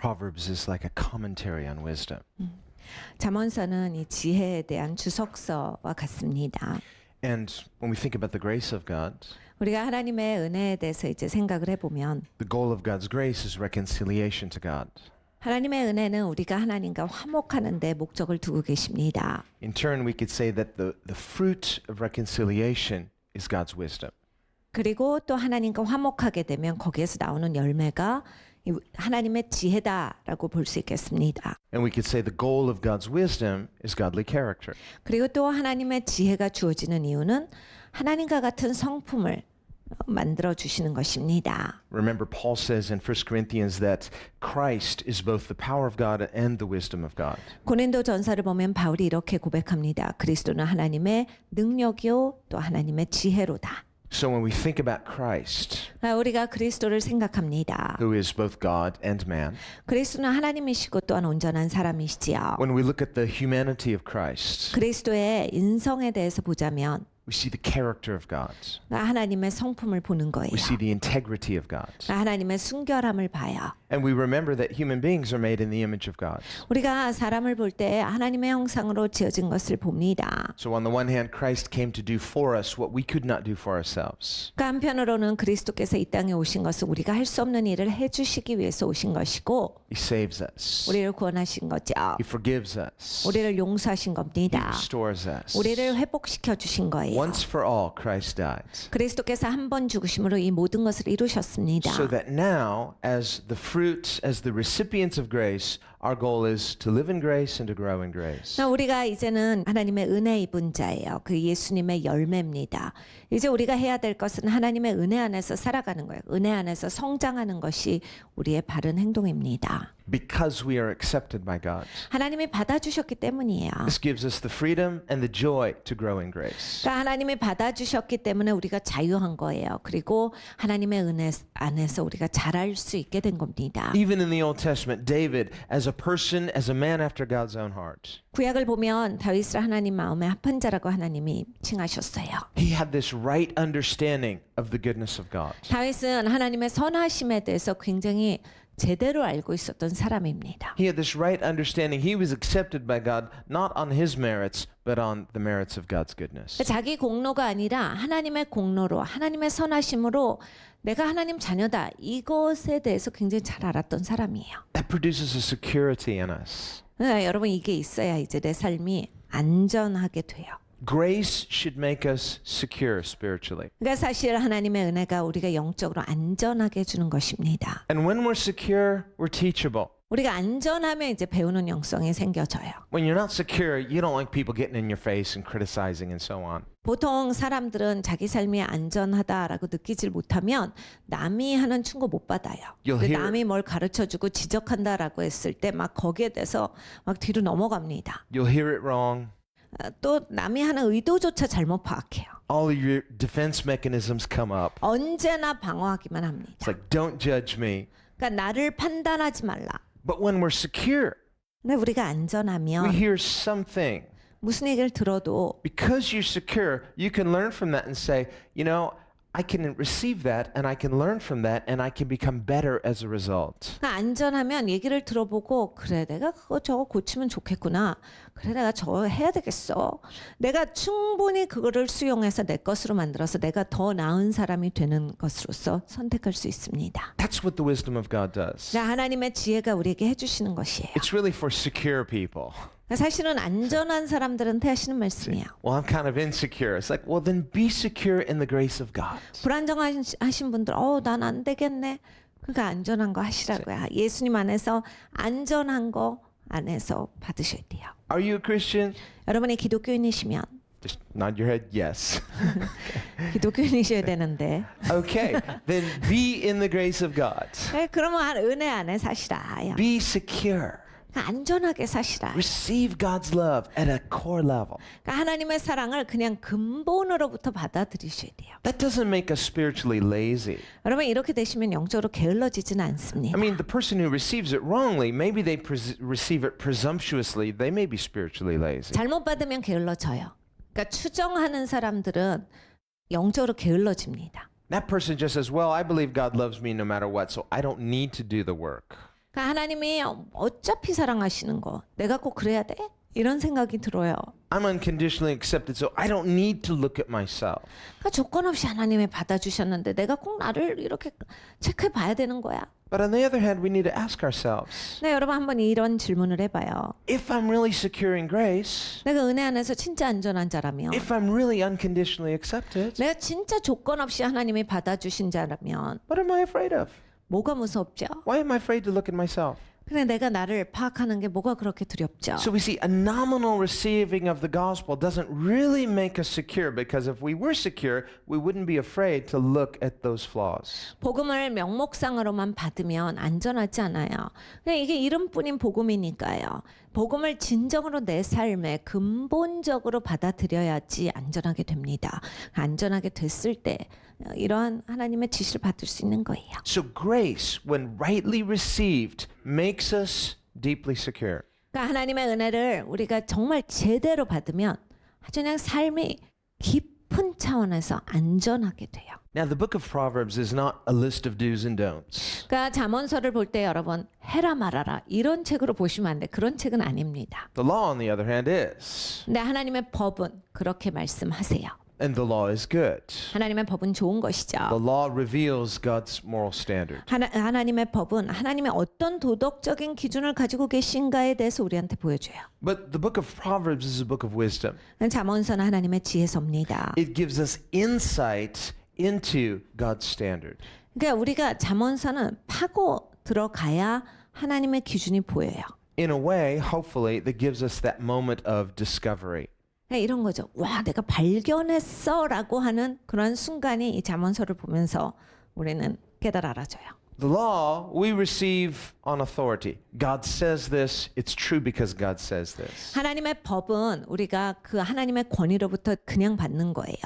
Proverbs is like a commentary on wisdom. 잠언서는 이 지혜에 대한 주석서와 같습니다. And when we think about the grace of God, 우리가 하나님의 은혜에 대해서 이제 생각을 해보면 the goal of God's grace is reconciliation to God. 하나님의 은혜는 우리가 하나님과 화목하는 데 목적을 두고 계십니다. In turn, we could say that the fruit of reconciliation is God's wisdom. 그리고 또 하나님과 화목하게 되면 거기에서 나오는 열매가 하나님의 지혜다라고 볼 수 있겠습니다. And we could say the goal of God's wisdom is godly character. 그리고 또 하나님의 지혜가 주어지는 이유는 하나님과 같은 성품을 만들어 주시는 것입니다. Remember, Paul says in 1 Corinthians that Christ is both the power of God and the wisdom of God. 고린도 전서를 보면 바울이 이렇게 고백합니다. 그리스도는 하나님의 능력이요 또 하나님의 지혜로다. So when we think about Christ, 우리가 그리스도를 생각합니다. who is both God and man, 그리스도는 하나님이시고 또한 온전한 사람이시지요. when we look at the humanity of Christ, 그리스도의 인성에 대해서 보자면 we see the character of God. 하나님의 성품을 보는 거예요. We see the integrity of God. 하나님의 순결함을 봐요. And we remember that human beings are made in the image of God. 우리가 사람을 볼 때 하나님의 형상으로 지어진 것을 봅니다. So on the one hand, Christ came to do for us what we could not do for ourselves. 그러니까 한편으로는 그리스도께서 이 땅에 오신 것은 우리가 할 수 없는 일을 해주시기 위해서 오신 것이고 He saves us. 우리를 구원하신 거죠. He forgives us. 우리를 용서하신 He 겁니다. restores us. 우리를 회복시켜 주신 거예요. Once for all, Christ died. 그리스도께서 한 번 죽으심으로 이 모든 것을 이루셨습니다. So that now, as the fruit, as the recipients of grace, our goal is to live in grace and to grow in grace. 우리가 이제는 하나님의 은혜 입은 자예요. 그 예수님의 열매입니다. 이제 우리가 해야 될 것은 하나님의 은혜 안에서 살아가는 거예요. 은혜 안에서 성장하는 것이 우리의 바른 행동입니다. Because we are accepted by God. 하나님이 받아주셨기 때문이에요. This gives us the freedom and the joy to grow in grace. 그러니까 하나님이 받아주셨기 때문에 우리가 자유한 거예요. 그리고 하나님의 은혜 안에서 우리가 자랄 수 있게 된 겁니다. Even in the Old Testament, David, as a person, as a man after God's own heart, 구약을 보면 다윗을 하나님 마음에 합한 자라고 하나님이 칭하셨어요. he had this right understanding of the goodness of God. 다윗은 하나님의 선하심에 대해서 굉장히 제대로 알고 있었던 사람입니다. He had this right understanding. He was accepted by God not on his merits, but on the merits of God's goodness. 자기 공로가 아니라 하나님의 공로로 하나님의 선하심으로 내가 하나님 자녀다 이것에 대해서 굉장히 잘 알았던 사람이에요. That produces a security in us. 여러분 이게 있어야 이제 내 삶이 안전하게 돼요. Grace should make us secure spiritually. 그러니까 사실 하나님의 은혜가 우리가 영적으로 안전하게 해주는 것입니다. And when we're secure, we're teachable. 우리가 안전하면 이제 배우는 영성이 생겨져요. When you're not secure, you don't like people getting in your face and criticizing and so on. 보통 사람들은 자기 삶이 안전하다라고 느끼질 못하면 남이 하는 충고 못 받아요. 근데 남이 뭘 가르쳐주고 지적한다라고 했을 때 막 거기에 대해서 막 뒤로 넘어갑니다. You'll hear it wrong. 또 남이 하는 의도조차 잘못 파악해요. All of your defense mechanisms come up. 언제나 방어하기만 합니다. It's like, don't judge me. 그러니까 나를 판단하지 말라. But when we're secure, 근데 우리가 we 안전하면 hear something. 무슨 얘기를 들어도 Because you're secure, you can learn from that and say, you know, I can receive that and I can learn from that and I can become better as a result. 안전하면 얘기를 들어보고 그래 내가 그거 저거 고치면 좋겠구나. 그래 내가 저거 해야 되겠어. 내가 충분히 그거를 수용해서 내 것으로 만들어서 내가 더 나은 사람이 되는 것으로서 선택할 수 있습니다. That's what the wisdom of God does. 하나님의 지혜가 우리에게 해주시는 것이에요. It's really for secure people. 사실은 안전한 사람들한테 하시는 말씀이에요. Well, I'm kind of insecure. It's like, well, then be secure in the grace of God. 불안정하신 분들, 난 안 되겠네. 그러니까 안전한 거 하시라고요. 예수님 안에서 안전한 거 안에서 받으셔야 돼요. Are you a Christian? 여러분이 기독교인이시면 Just nod your head, yes. 기독교인이셔야 되는데. Okay, then be in the grace of God. 그러면 은혜 안에 사시라. Be secure. 안전하게 사시라. Receive God's love at a core level. 그러니까 하나님의 사랑을 그냥 근본으로부터 받아들이셔야 돼요. That doesn't make us spiritually lazy. 여러분 이렇게 되시면 영적으로 게을러지지는 않습니다. I mean, the person who receives it wrongly, maybe they receive it presumptuously, they may be spiritually lazy. 잘못 받으면 게을러져요. 그러니까 추정하는 사람들은 영적으로 게을러집니다. That person just says, well, I believe God loves me no matter what, so I don't need to do the work. 그러니까 하나님이 어차피 사랑하시는 거 내가 꼭 그래야 돼? 이런 생각이 들어요. I'm unconditionally accepted, so I don't need to look at myself. 그러니까 조건 없이 하나님이 받아주셨는데 내가 꼭 나를 이렇게 체크해 봐야 되는 거야. But on the other hand, we need to ask ourselves, 네, 여러분 한번 이런 질문을 해봐요. if I'm really secure in grace, 내가 은혜 안에서 진짜 안전한 자라면, if I'm really unconditionally accepted, 내가 진짜 조건 없이 하나님이 받아주신 자라면 what am I afraid of? 뭐가 무섭죠? Why am I afraid to look at myself? 근데 내가 나를 파악하는 게 뭐가 그렇게 두렵죠? So we see a nominal receiving of the gospel doesn't really make us secure, because if we were secure, we wouldn't be afraid to look at those flaws. 복음을 명목상으로만 받으면 안전하지 않아요. 그냥 이게 이름뿐인 복음이니까요. 복음을 진정으로 내 삶에 근본적으로 받아들여야지 안전하게 됩니다. 안전하게 됐을 때 이러한 하나님의 지시를 받을 수 있는 거예요. So grace, when rightly received, makes us deeply secure. 그러니까 하나님의 은혜를 우리가 정말 제대로 받으면 아주 그냥 삶이 깊은 차원에서 안전하게 돼요. Now, the book of Proverbs is not a list of do's and don'ts. 그러니까 잠언서를 볼 때 여러분 해라 말아라 이런 책으로 보시면 안 돼. 그런 책은 아닙니다. The law, on the other hand, is. 근데 하나님의 법은 그렇게 말씀하세요. And the law is good. 하나님의 법은 좋은 The 것이죠. law reveals God's moral standard. 하나님의 법은 하나님의 어떤 도덕적인 기준을 가지고 계신가에 대해서 우리한테 보여줘요. But the book of Proverbs is a book of wisdom. 잠언서는 하나님의 지혜서입니다. It gives us insight into God's standard. 그러니까 우리가 잠언서는 파고 들어가야 하나님의 기준이 보여요. In a way, hopefully, that gives us that moment of discovery. 이런 거죠. 와, 내가 발견했어라고 하는 그런 순간이 이 잠언서를 보면서 우리는 깨달아 알아져요. The law we receive on authority. God says this, it's true because God says this. 하나님의 법은 우리가 그 하나님의 권위로부터 그냥 받는 거예요.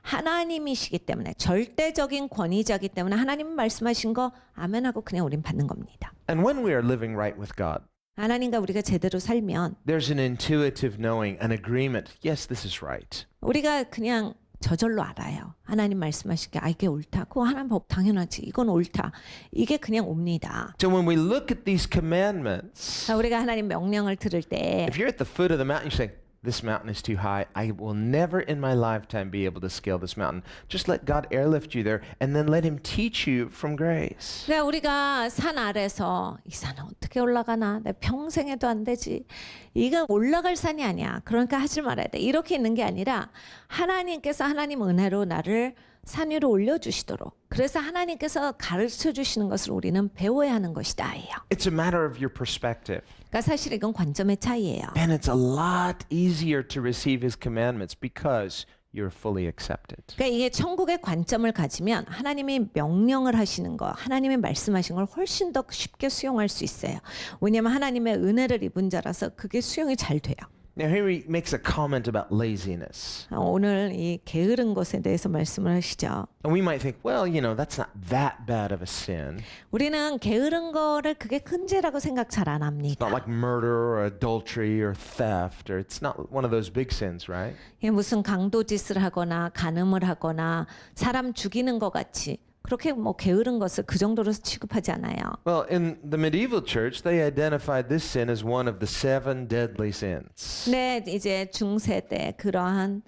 하나님이시기 때문에 절대적인 권위자이기 때문에 하나님 말씀하신 거 아멘하고 그냥 우린 받는 겁니다. And when we are living right with God, 하나님과 우리가 제대로 살면 there's an intuitive knowing, an agreement. Yes, this is right. 우리가 그냥 저절로 알아요. 하나님 말씀하신 게 이게 옳다. 그거 하나님 법 당연하지. 이건 옳다. 이게 그냥 옵니다. So when we look at these commandments, 우리가 하나님 명령을 들을 때 if you're at the foot of the mountain, you say, this mountain is too high. I will never in my lifetime be able to scale this mountain. Just let God airlift you there and then let him teach you from grace. 그러니까 우리가 산 아래서 이 산은 어떻게 올라가나? 내 평생에도 안 되지. 이건 올라갈 산이 아니야. 그러니까 하지 말아야 돼. 이렇게 있는 게 아니라 하나님께서 하나님 은혜로 나를 산 위로 올려주시도록. 그래서 하나님께서 가르쳐 주시는 것을 우리는 배워야 하는 것이다예요. It's a matter of your perspective. 그러니까 사실 이건 관점의 차이예요. And it's a lot easier to receive his commandments because you're fully accepted. 그러니까 이게 천국의 관점을 가지면 하나님이 명령을 하시는 거, 하나님이 말씀하신 걸 훨씬 더 쉽게 수용할 수 있어요. 왜냐하면 하나님의 은혜를 입은 자라서 그게 수용이 잘 돼요. Now here he makes a comment about laziness. 오늘 이 게으른 것에 대해서 말씀을 하시죠. And we might think, well, that's not that bad of a sin. 우리는 게으른 거를 그게 큰 죄라고 생각 잘 안 Not 합니다. like murder or adultery or theft, or it's not one of those big sins, right? 이게 무슨 강도짓을 하거나 간음을 하거나 사람 죽이는 것 같이 그렇게 뭐 게으른 것을 그 정도로 취급하지 않아요. Well, in the medieval church, they identified this sin as one of the 7 deadly sins. 네, 이제 중세 때 그러한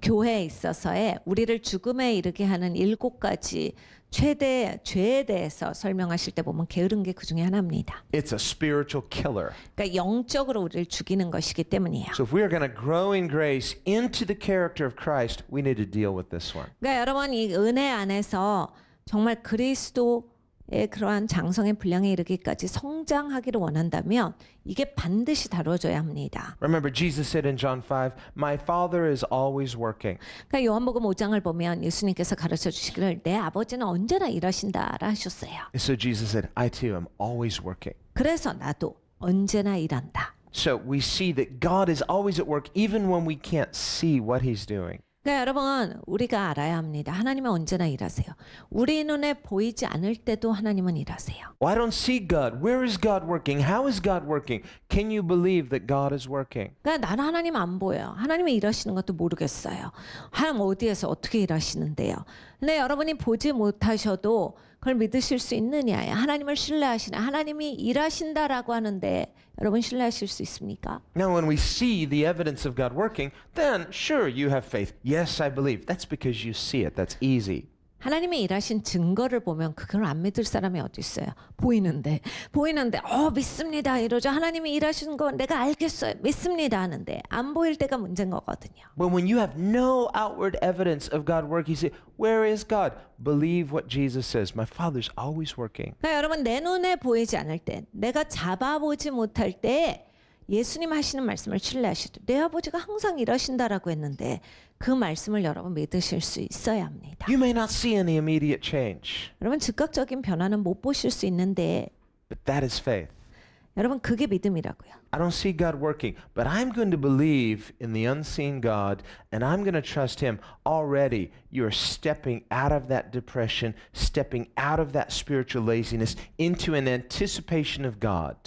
교회에 있어서의 우리를 죽음에 이르게 하는 7가지 최대 죄에 대해서 설명하실 때 보면 게으른 게 그 중에 하나입니다. It's a spiritual killer. 그러니까 영적으로 우리를 죽이는 것이기 때문이에요. So if we are going to grow in grace into the character of Christ, we need to deal with this one. 그러니까 여러분 이 은혜 안에서 정말 그리스도의 그러한 장성의 분량에 이르기까지 성장하기를 원한다면 이게 반드시 다뤄져야 합니다. Remember, Jesus said in John 5, My Father is always working. 그러니까 요한복음 5장을 보면 예수님께서 가르쳐 주시기를 내 아버지는 언제나 일하신다라 하셨어요. And so Jesus said, I too am always working. 그래서 나도 언제나 일한다. So we see that God is always at work even when we can't see what he's doing. 그러니까 여러분 우리가 알아야 합니다. 하나님은 언제나 일하세요. 우리 눈에 보이지 않을 때도 하나님은 일하세요. Well, I don't see God. Where is God working? How is God working? Can you believe that God is working? 그러니까 나는 하나님 안 보여요. 하나님이 일하시는 것도 모르겠어요. 하나님 어디에서 어떻게 일하시는데요. 근데 여러분이 보지 못하셔도 그걸 믿으실 수 있느냐예요. 하나님을 신뢰하시나? 하나님이 일하신다라고 하는데 여러분 신뢰하실 수 있습니까? Now, when we see the evidence of God working, then sure, you have faith. Yes, I believe. That's because you see it. That's easy. 하나님이 일하신 증거를 보면 그걸 안 믿을 사람이 어디 있어요? 보이는데 믿습니다 이러죠. 하나님이 일하신 거 내가 알겠어요. 믿습니다 하는데 안 보일 때가 문제인 거거든요. But when you have no outward evidence of God working, you say, where is God? Believe what Jesus says. My Father's always working. 그러니까 여러분 내 눈에 보이지 않을 때 내가 잡아보지 못할 때 예수님 하시는 말씀을 신뢰하시되 내 아버지가 항상 일하신다라고 했는데 그 말씀을 여러분 믿으실 수 있어야 합니다. You may not see any immediate change, 여러분 즉각적인 변화는 못 보실 수 있는데 but that is faith. 여러분 그게 믿음이라고요. I don't see God working, but I'm going to believe in the unseen God and I'm going to trust Him. Already, you're stepping out of that depression, stepping out of that spiritual laziness into an anticipation of God.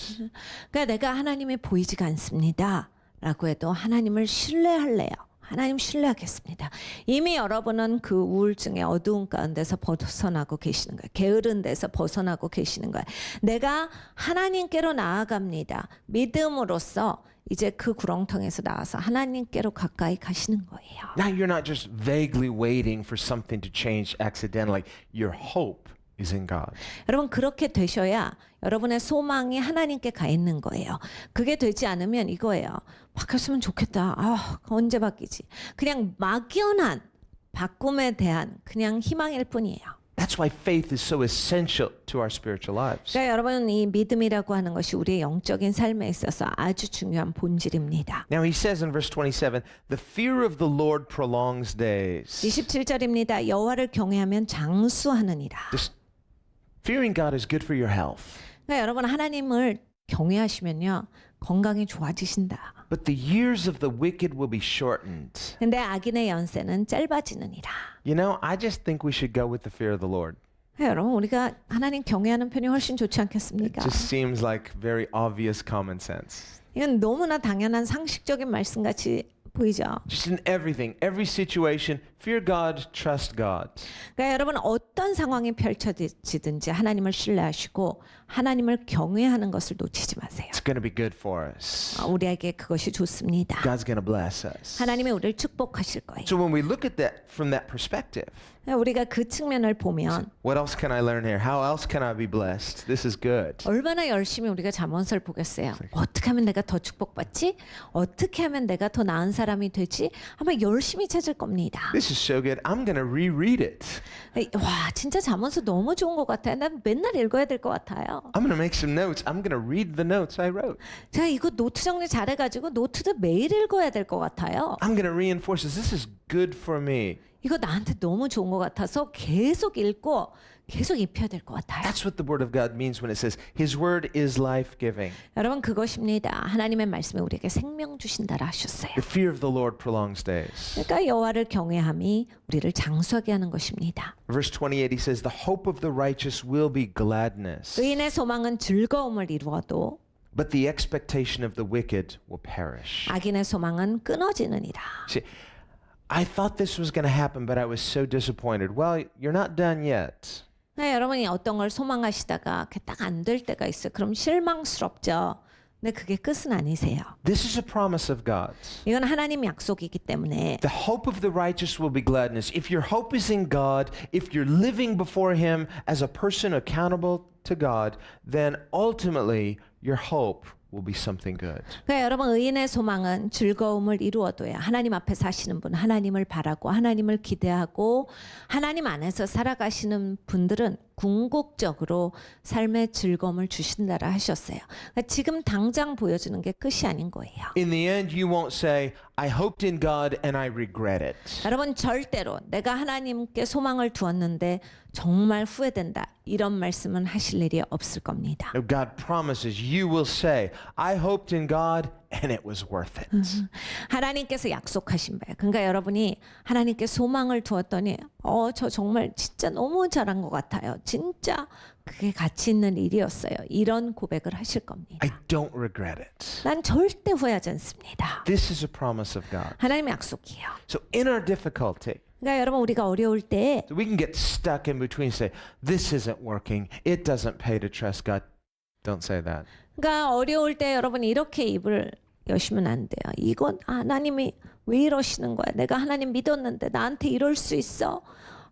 그러니까 내가 하나님이 보이지가 않습니다. 라고 해도 하나님을 신뢰할래요. 하나님 신뢰하겠습니다. 이미 여러분은 그 우울증의 어두운 가운데서 벗어나고 계시는 거예요. 게으른 데서 벗어나고 계시는 거예요. 내가 하나님께로 나아갑니다. 믿음으로써 이제 그 구렁텅에서 나와서 하나님께로 가까이 가시는 거예요. Now you're not just vaguely waiting for something to change accidentally. Your hope is in God. 여러분 그렇게 되셔야 여러분의 소망이 하나님께 가 있는 거예요. 그게 되지 않으면 이거예요. 바뀌었으면 좋겠다. 언제 바뀌지? 그냥 막연한 바꿈에 대한 그냥 희망일 뿐이에요. That's why faith is so essential to our spiritual lives. 그러니까 여러분 이 믿음이라고 하는 것이 우리의 영적인 삶에 있어서 아주 중요한 본질입니다. Now he says in verse 27, the fear of the Lord prolongs days. 27절입니다. 여호와를 경외하면 장수하느니라. This fearing God is good for your health. 그러니까 여러분 하나님을 경외하시면요 건강이 좋아지신다. But the years of the wicked will be shortened. 근데 악인의 연세는 짧아지느니라. You know, I just think we should go with the fear of the Lord. 여러분 우리가 하나님 경외하는 편이 훨씬 좋지 않겠습니까? It just seems like very obvious common sense. 이건 너무나 당연한 상식적인 말씀 같이 보이죠. Just in everything, every situation, fear God, trust God. 그러니까 여러분 어떤 상황이 펼쳐지든지 하나님을 신뢰하시고 하나님을 경외하는 것을 놓치지 마세요. It's going to be good for us. 우리에게 그것이 좋습니다. God's going to bless us. 하나님이 우리를 축복하실 거예요. So when we look at that from that perspective, 우리가 그 측면을 보면 what else can I learn here? How else can I be blessed? This is good. 얼마나 열심히 우리가 잠언서를 보겠어요. 어떻게 하면 내가 더 축복받지? 어떻게 하면 내가 더 나은 사람이 되지? 아마 열심히 찾을 겁니다. This is so good. I'm going to reread it. 와 진짜 잠언서 너무 좋은 것 같아요. 난 맨날 읽어야 될 것 같아요. I'm going to make some notes. I'm going to read the notes I wrote. 제가 이거 노트 정리 잘해가지고 노트도 매일 읽어야 될 것 같아요. I'm going to reinforce this. This is good for me. 이거 나한테 너무 좋은 것 같아서 계속 읽고 계속 입혀야 될 것 같아요. That's what the Word of God means when it says His Word is life-giving. 여러분 그것입니다. 하나님의 말씀에 우리에게 생명 주신다라 하셨어요. The fear of the Lord prolongs days. 그러니까 여호와를 경외함이 우리를 장수하게 하는 것입니다. Verse 28, he says, the hope of the righteous will be gladness, 의인의 소망은 즐거움을 이루어도 but the expectation of the wicked will perish. 악인의 소망은 끊어지느니라. See, I thought this was going to happen, but I was so disappointed. Well, you're not done yet. 여러분이 어떤 걸 소망하시다가 딱 안 될 때가 있어요. 그럼 실망스럽죠. 근데 그게 끝은 아니세요. This is a promise of God. 이건 하나님 약속이기 때문에 The hope of the righteous will be gladness. If your hope is in God, if you're living before Him as a person accountable to God, then ultimately your hope will be something good. 그러니까 여러분 의인의 소망은 즐거움을 이루어도요. 하나님 앞에 사시는 분, 하나님을 바라고 하나님을 기대하고 하나님 안에서 살아가시는 분들은 궁극적으로 삶의 즐거움을 주신다라 하셨어요. 그러니까 지금 당장 보여주는 게 끝이 아닌 거예요. In the end, you won't say, I hoped in God and I regret it. 여러분 절대로 내가 하나님께 소망을 두었는데 정말 후회된다. 이런 말씀은 하실 일이 없을 겁니다. No, God promises you will say, I hoped in God and it was worth it. 하나님께서 약속하신 바예요. 그러니까 여러분이 하나님께 소망을 두었더니 저 정말 진짜 너무 잘한 것 같아요. 진짜 그게 가치 있는 일이었어요. 이런 고백을 하실 겁니다. I don't regret it. 난 절대 후회하지 않습니다. This is a promise of God. 하나님의 약속이에요. So in our difficulty, 그러니까 여러분 우리가 어려울 때 So we can get stuck in between and say, this isn't working. It doesn't pay to trust God. Don't say that. 그러니까 어려울 때 여러분 이렇게 입을 여시면 안 돼요. 이건 하나님이 왜 이러시는 거야? 내가 하나님 믿었는데 나한테 이럴 수 있어?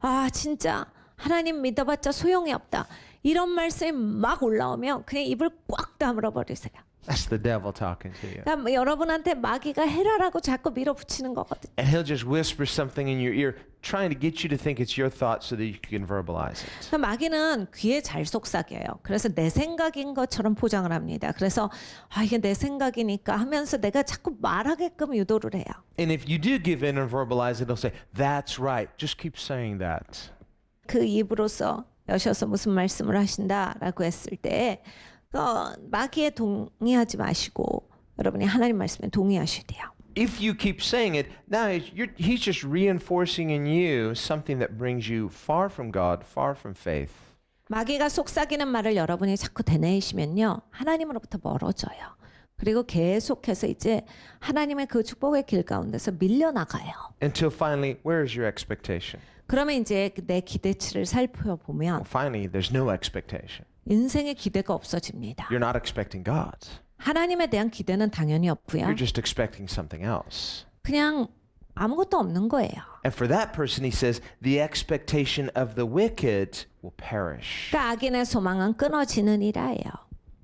아 진짜 하나님 믿어봤자 소용이 없다. 이런 말씀이 막 올라오면 그냥 입을 꽉 다물어 버리세요. That's the devil talking to you. 그러니까 여러분한테 마귀가 해라라고 자꾸 밀어붙이는 거거든요. And he'll just whisper something in your ear, trying to get you to think it's your thought so that you can verbalize it. 그러니까 마귀는 귀에 잘 속삭여요. 그래서 내 생각인 것처럼 포장을 합니다. 그래서 이게 내 생각이니까 하면서 내가 자꾸 말하게끔 유도를 해요. And if you do give in and verbalize it, he'll say, that's right. Just keep saying that. 그 입으로서 여셔서 무슨 말씀을 하신다라고 했을 때 마귀에 동의하지 마시고 여러분이 하나님 말씀에 동의하셔야 돼요. If you keep saying it, now he's just reinforcing in you something that brings you far from God, far from faith. 마귀가 속삭이는 말을 여러분이 자꾸 되뇌이시면요. 하나님으로부터 멀어져요. 그리고 계속해서 이제 하나님의 그 축복의 길 가운데서 밀려나가요. Until finally, where is your expectation? 그러면 이제 내 기대치를 살펴보면 Well, finally, there's no expectation. 인생의 기대가 없어집니다. You're not expecting God. 하나님에 대한 기대는 당연히 없고요. You're just expecting something else. 그냥 아무것도 없는 거예요. And for that person, he says, the expectation of the wicked will perish. 그러니까 악인의 소망은 끊어지느니라예요.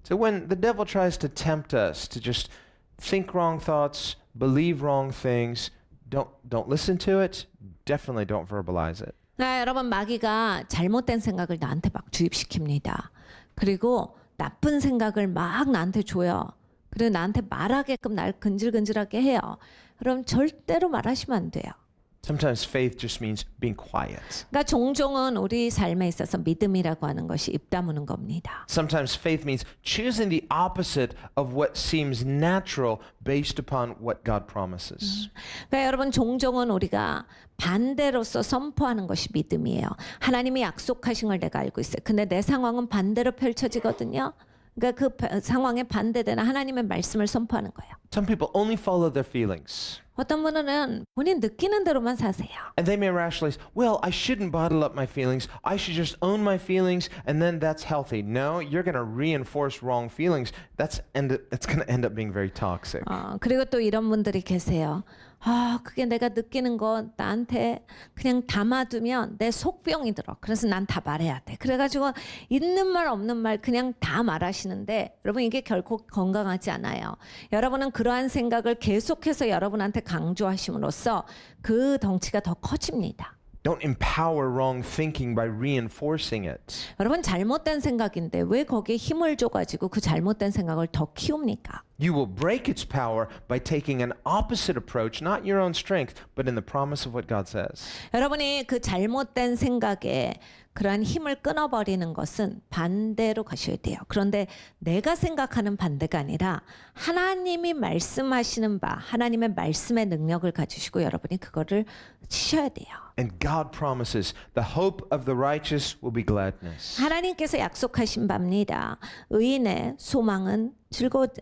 So when the devil tries to tempt us to just think wrong thoughts, believe wrong things, don't listen to it. Definitely don't verbalize it. 여러분 마귀가 잘못된 생각을 나한테 막 주입시킵니다. 그리고 나쁜 생각을 막 나한테 줘요. 그리고 나한테 말하게끔 날 근질근질하게 해요. 그럼 절대로 말하시면 안 돼요. Sometimes faith just means being quiet. 그러니까 종종은 우리 삶에 있어서 믿음이라고 하는 것이 입 다무는 겁니다. Sometimes faith means choosing the opposite of what seems natural based upon what God promises. 그러니까 여러분 종종은 우리가 반대로서 선포하는 것이 믿음이에요. 하나님이 약속하신 걸 내가 알고 있어요. 근데 내 상황은 반대로 펼쳐지거든요. 그러니까 그 상황에 반대되는 하나님의 말씀을 선포하는 거예요. Some people only follow their feelings. 어떤 분은 본인 느끼는 대로만 사세요. And they may rationalize, well, I shouldn't bottle up my feelings. I should just own my feelings and then that's healthy. No, you're going to reinforce wrong feelings. That's going to end up being very toxic. 그리고 또 이런 분들이 계세요. 그게 내가 느끼는 거 나한테 그냥 담아두면 내 속병이 들어. 그래서 난 다 말해야 돼. 그래가지고 있는 말 없는 말 그냥 다 말하시는데 여러분 이게 결코 건강하지 않아요. 여러분은 그러한 생각을 계속해서 여러분한테 강조하심으로써 그 덩치가 더 커집니다. Don't empower wrong thinking by reinforcing it. 여러분 잘못된 생각인데 왜 거기에 힘을 줘가지고 그 잘못된 생각을 더 키웁니까? You will break its power by taking an opposite approach, not your own strength, but in the promise of what God says. 여러분이 그 잘못된 생각에 그러한 힘을 끊어버리는 것은 반대로 가셔야 돼요. 그런데 내가 생각하는 반대가 아니라 하나님이 말씀하시는 바, 하나님의 말씀의 능력을 가지시고 여러분이 그거를 치셔야 돼요. And God promises the hope of the righteous will be gladness. 하나님께서 약속하신 바입니다. 의인의 소망은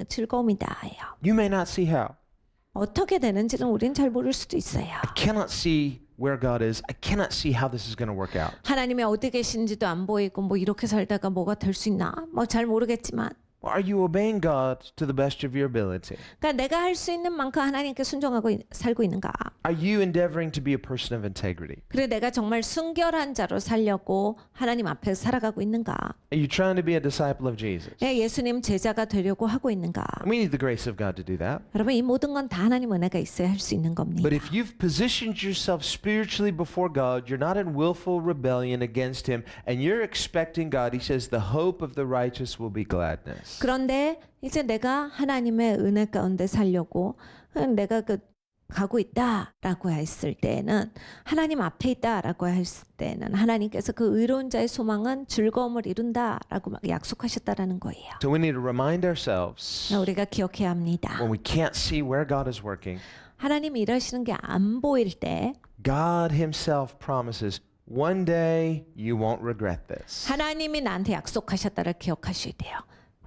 즐거움이다. You may not see how. 어떻게 되는지는 우린 잘 모를 수도 있어요. I cannot see where God is. I cannot see how this is going to work out. 하나님이 어디 계신지도 안 보이고 뭐 이렇게 살다가 뭐가 될 수 있나? 뭐 잘 모르겠지만 Are you obeying God to the best of your ability? 그러니까 내가 할 수 있는 만큼 하나님께 순종하고 살고 있는가? Are you endeavoring to be a person of integrity? 그래 내가 정말 순결한 자로 살려고 하나님 앞에 살아가고 있는가? Are you trying to be a disciple of Jesus? 예수님 제자가 되려고 하고 있는가? We need the grace of God to do that. 여러분 이 모든 건 다 하나님 은혜가 있어야 할 수 있는 겁니다. But if you've positioned yourself spiritually before God, you're not in willful rebellion against Him, and you're expecting God, He says, the hope of the righteous will be gladness. 그런데 이제 내가 하나님의 은혜 가운데 살려고 내가 가고 있다라고 했을 때는 하나님 앞에 있다라고 했을 때는 하나님께서 그 의로운 자의 소망은 즐거움을 이룬다라고 막 약속하셨다라는 거예요. So we need to remind ourselves 우리가 기억해야 합니다. when we can't see where God is working, 하나님이 일하시는 게 안 보일 때 God Himself promises, one day you won't regret this. 하나님이 나한테 약속하셨다를 기억하셔야 돼요.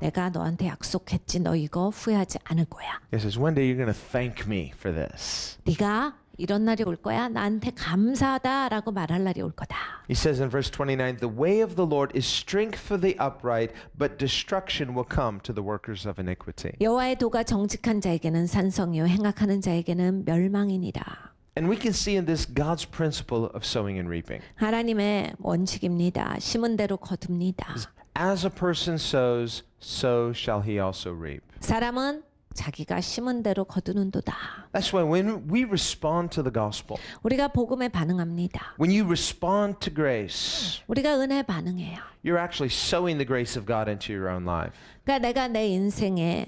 내가 너한테 약속했지. 너 이거 후회하지 않을 거야. He says, one day you're going to thank me for this. 네가 이런 날이 올 거야. 나한테 감사하다라고 말할 날이 올 거다. He says in verse 29, the way of the Lord is strength for the upright, but destruction will come to the workers of iniquity. 여호와의 도가 정직한 자에게는 산성이요 행악하는 자에게는 멸망이니라. And we can see in this God's principle of sowing and reaping. 하나님의 원칙입니다. 심은 대로 거둡니다. As a person sows, so shall he also reap. 사람은 자기가 심은 대로 거두는도다. That's why when we respond to the gospel, 우리가 복음에 반응합니다. when you respond to grace, 우리가 은혜에 반응해요. you're actually sowing the grace of God into your own life. 그러니까 내가 내 인생에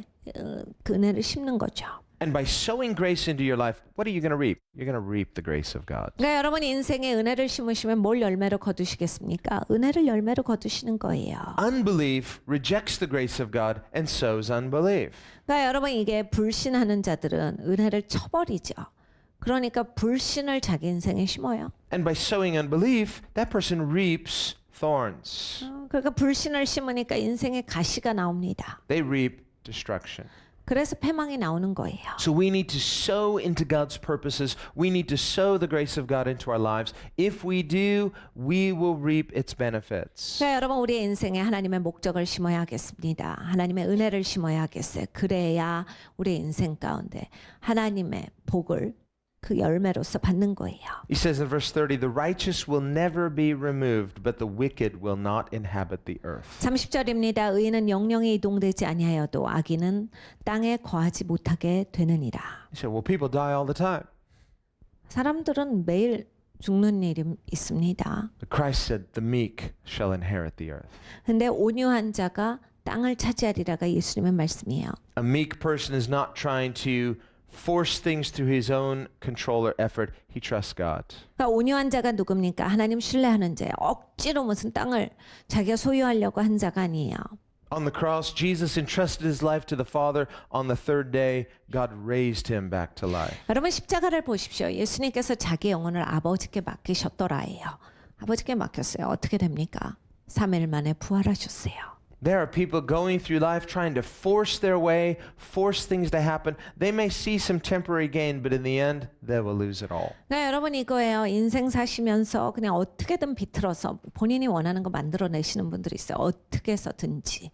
그 은혜를 심는 거죠. And by sowing grace into your life, what are you going to reap? You're going to reap the grace of God. 그러니까 여러분이 인생에 은혜를 심으시면 뭘 열매로 거두시겠습니까? 은혜를 열매로 거두시는 거예요. Unbelief rejects the grace of God and sows unbelief. 그러니까 여러분 이게 불신하는 자들은 은혜를 쳐버리죠. 그러니까 불신을 자기 인생에 심어요. And by sowing unbelief, that person reaps thorns. 그러니까 불신을 심으니까 인생에 가시가 나옵니다. They reap destruction. 그래서 패망이 나오는 거예요. So we need to sow into God's purposes. We need to sow the grace of God into our lives. If we do, we will reap its benefits. 그러니까 여러분 우리의 인생에 하나님의 목적을 심어야 하겠습니다. 하나님의 은혜를 심어야 하겠어요. 그래야 우리의 인생 가운데 하나님의 복을 그 열매로서 받는 거예요. He says in verse 30, the righteous will never be removed, but the wicked will not inhabit the earth. 30절입니다. 의인은 영영이 이동되지 아니하여도 악인은 땅에 거하지 못하게 되느니라. He said, well, people die all the time. 사람들은 매일 죽는 일이 있습니다. But Christ said, the meek shall inherit the earth. 근데 온유한 자가 땅을 차지하리라가 예수님의 말씀이에요. A meek person is not trying to force things through his own control or effort. He trusts God. 그러니까 온유한 자가 누굽니까? 하나님 신뢰하는 자예요. 억지로 무슨 땅을 자기가 소유하려고 한 자가 아니에요. On the cross, Jesus entrusted his life to the Father. On the third day, God raised him back to life. 여러분 십자가를 보십시오. 예수님께서 자기 영혼을 아버지께 맡기셨더라예요. 아버지께 맡겼어요. 어떻게 됩니까? 3일 만에 부활하셨어요. There are people going through life trying to force their way, force things to happen. They may see some temporary gain, but in the end, they will lose it all. 네, 여러분 이거예요. 인생 사시면서 그냥 어떻게든 비틀어서 본인이 원하는 거 만들어내시는 분들이 있어요. 어떻게 해서든지.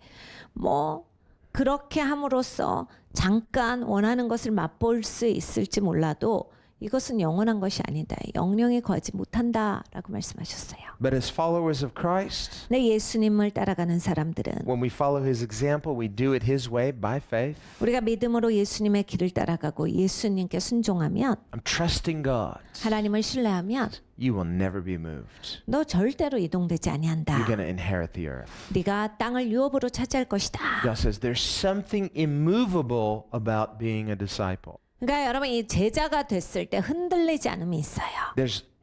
뭐 그렇게 함으로써 잠깐 원하는 것을 맛볼 수 있을지 몰라도 이것은 영원한 것이 아니다. 영영이 거하지 못한다라고 말씀하셨어요. But as followers of Christ, 네, 예수님을 따라가는 사람들은 when we follow his example, we do it his way by faith. 우리가 믿음으로 예수님의 길을 따라가고 예수님께 순종하면 I'm trusting God. 하나님을 신뢰하면 You will never be moved. 너 절대로 이동되지 아니한다. You're going to inherit the earth. 네가 땅을 유업으로 차지할 것이다. God says there's something immovable about being a disciple. 그러니까 여러분 이 제자가 됐을 때 흔들리지 않음이 있어요.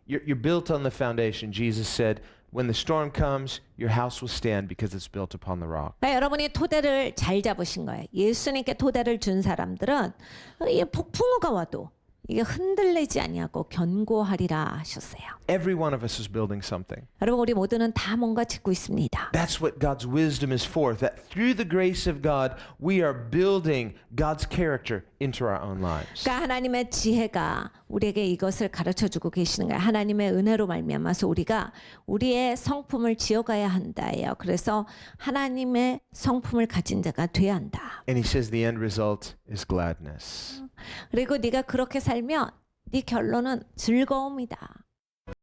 You're built on the foundation. Jesus said, when the storm comes, your house will stand because it's built upon the rock. 그러니까 여러분이 토대를 잘 잡으신 거예요. 예수님께 토대를 준 사람들은 이 폭풍우가 와도 이게 흔들리지 아니하고 견고하리라 하셨어요. Every one of us is building something. 여러분 우리 모두는 다 뭔가 짓고 있습니다. That's what God's wisdom is for. That through the grace of God, we are building God's character into our own lives. 그러니까 하나님의 지혜가 우리에게 이것을 가르쳐주고 계시는 거예요. 하나님의 은혜로 말미암아서 우리가 우리의 성품을 지어가야 한다예요. 그래서 하나님의 성품을 가진 자가 돼야 한다. And he says the end result is gladness. 그리고 네가 그렇게 살면 네 결론은 즐거움이다.